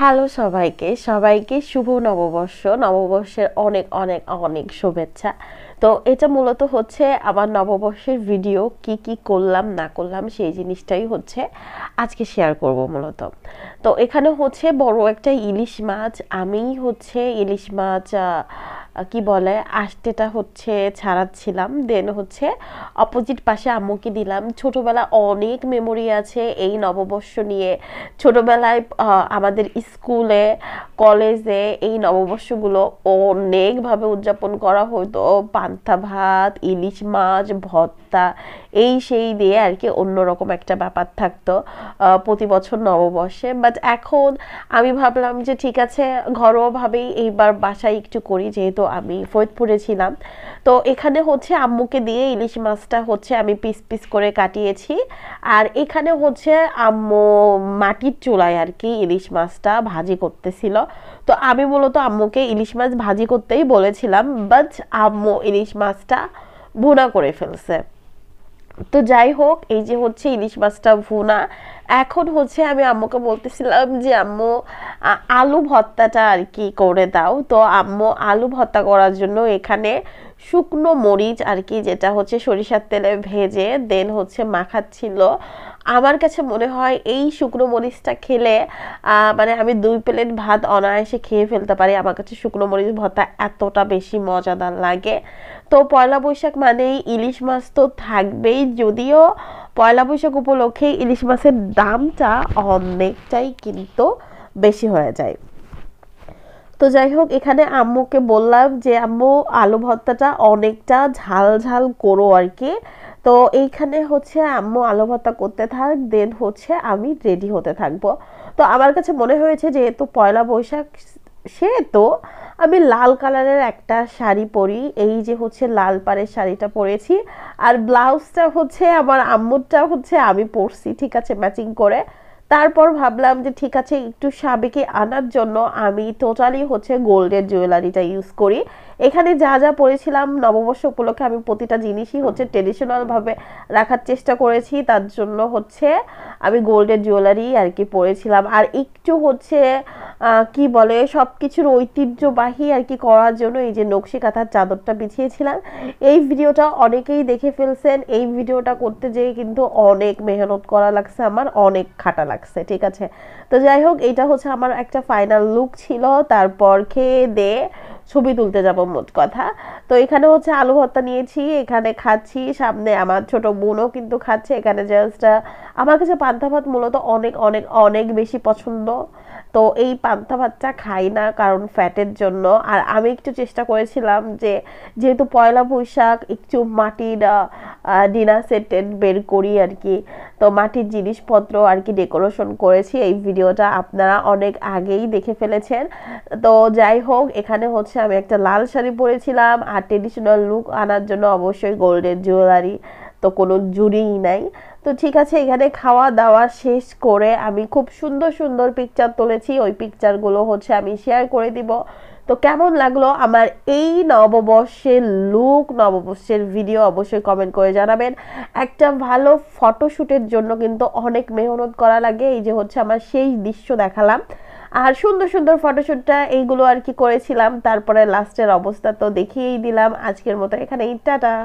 Hello সবাইকে সবাইকে শুভ নববর্ষ। নববর্ষের অনেক অনেক অনেক শুভেচ্ছা। তো এটা মূলত হচ্ছে আমার নববর্ষের ভিডিও, কি কি করলাম না করলাম সেই জিনিসটাই হচ্ছে আজকে শেয়ার করব মূলত। তো এখানে হচ্ছে বড় একটা ইলিশ মাছ, আমি হচ্ছে ইলিশ মাছ কি বলে আষ্টেটা হচ্ছে ছাড়াচ্ছিলাম, দেন হচ্ছে অপোজিট পাশে আম্মুকে দিলাম। ছোটবেলা অনেক মেমোরি আছে এই নববর্ষ নিয়ে। ছোটবেলায় আমাদের স্কুলে কলেজে এই নববর্ষগুলো অনেকভাবে উদযাপন করা হতো। পান্তা ভাত, ইলিশ মাছ, ভর্তা, এই সেই দিয়ে আর কি অন্যরকম একটা ব্যাপার থাকতো প্রতি বছর নববর্ষে। বাট এখন আমি ভাবলাম যে ঠিক আছে, ঘরোয়াভাবেই এইবার বাসায় একটু করি, যেহেতু আমি ফরিদপুরে ছিলাম। তো এখানে হচ্ছে আম্মুকে দিয়ে ইলিশ মাছটা হচ্ছে আমি পিস পিস করে কাটিয়েছি। আর এখানে হচ্ছে আম্মু মাটির চুলায় আর কি ইলিশ মাছটা ভাজি করতেছিল। তো আমি মূলত আম্মুকে ইলিশ মাছ ভাজি করতেই বলেছিলাম, বাট আম্মু ইলিশ মাছটা ভুনা করে ফেলছে। তো যাই হোক, এই যে হচ্ছে ইলিশ মাছটা ভুনা। এখন হচ্ছে আমি আম্মুকে বলতেছিলাম যে আম্মু আলু ভর্তাটা আর কি করে দাও। তো আম্মু আলু ভর্তা করার জন্য এখানে শুকনো মরিচ আর কি, যেটা হচ্ছে সরিষার তেলে ভেজে দেন হচ্ছে মাখাচ্ছিল। আমার কাছে মনে হয় এই শুকনো মরিচটা খেলে মানে আমি 2 প্লেট ভাত অনায়াসে খেয়ে ফেলতে পারি। আমার কাছে শুকনো মরিচ ভর্তা এতটা বেশি মজাদার লাগে। তো পয়লা বৈশাখ মানেই ইলিশ মাছ তো থাকবেই, যদিও পয়লা বৈশাখ উপলক্ষে ইলিশ মাছের দামটা অনেকটাই কিন্তু বেশি হয়ে যায়। তো যাই হোক, এখানে আম্মুকে বললাম যে আম্মু আলু ভর্তাটা অনেকটা ঝাল ঝাল করো আর কি। তো এইখানে হচ্ছে আম্মু আলু ভর্তা করতে থাক, দেন হচ্ছে আমি রেডি হতে থাকবো। তো আমার কাছে মনে হয়েছে যেহেতু পয়লা বৈশাখ, সেহেতু আমি লাল কালারের একটা শাড়ি পরি। এই যে হচ্ছে লাল পাড়ের শাড়িটা পরেছি, আর ব্লাউজটা হচ্ছে আমার আম্মুরটা হচ্ছে আমি পরছি, ঠিক আছে, ম্যাচিং করে। তারপর ভাবলাম যে ঠিক আছে, একটু সাবেকি আনার জন্য আমি টোটালি হচ্ছে গোল্ডের জুয়েলারিটা ইউজ করি। এখানে যা যা পরেছিলাম নববর্ষ উপলক্ষে আমি প্রতিটা জিনিসই হচ্ছে ট্রেডিশনাল ভাবে রাখার চেষ্টা করেছি, তার জন্য হচ্ছে আমি গোল্ডের জুয়েলারি আর কি পরেছিলাম। আর একটু হচ্ছে কি বলে সবকিছুর ঐতিহ্যবাহী আর কি করার জন্য এই যে নকশি কাঁথার চাদরটা বিছিয়েছিলাম। এই ভিডিওটা অনেকেই দেখে ফেলছেন। এই ভিডিওটা করতে যেয়ে কিন্তু অনেক মেহনত করা লাগছে, আমার অনেক খাটা লাগছে, ঠিক আছে। তো যাই হোক, এটা হচ্ছে আমার একটা ফাইনাল লুক ছিল। তারপর খেয়ে দে ছবি তুলতে যাব মোট কথা। তো এখানে হচ্ছে আলু ভর্তা নিয়েছি, এখানে খাচ্ছি, সামনে আমার ছোট বোনও কিন্তু খাচ্ছে। এখানে জাস্ট আমার কাছে পান্তা ভাত মূলত অনেক অনেক অনেক বেশি পছন্দ। তো এই পান্তা ভাতটা খাই না কারণ ফ্যাটের জন্য। আর আমি একটু চেষ্টা করেছিলাম যে যেহেতু পয়লা বৈশাখ, একটু মাটির ডিনার সেট বের করি আর কি। তো মাটির জিনিসপত্র আর কি ডেকোরেশন করেছি, এই ভিডিওটা আপনারা অনেক আগেই দেখে ফেলেছেন। তো যাই হোক, এখানে হচ্ছে আমি একটা লাল শাড়ি পরেছিলাম, আর ট্রেডিশনাল লুক আনার জন্য অবশ্যই গোল্ডের জুয়েলারি, তো কোনো জুড়িই নাই। তো ঠিক আছে, এখানে খাওয়া দাওয়া শেষ করে আমি খুব সুন্দর সুন্দর পিকচার তুলেছি, ওই পিকচারগুলো হচ্ছে আমি শেয়ার করে দিব। তো কেমন লাগলো আমার এই নববর্ষের লুক, নববর্ষের ভিডিও অবশ্যই কমেন্ট করে জানাবেন। একটা ভালো ফটোশ্যুটের জন্য কিন্তু অনেক মেহনত করা লাগে। এই যে হচ্ছে আমার সেই দৃশ্য দেখালাম, আর সুন্দর সুন্দর ফটোশ্যুটটা এইগুলো আর কি করেছিলাম। তারপরে লাস্টের অবস্থা তো দেখিয়েই দিলাম। আজকের মতো এখানেই টাটা।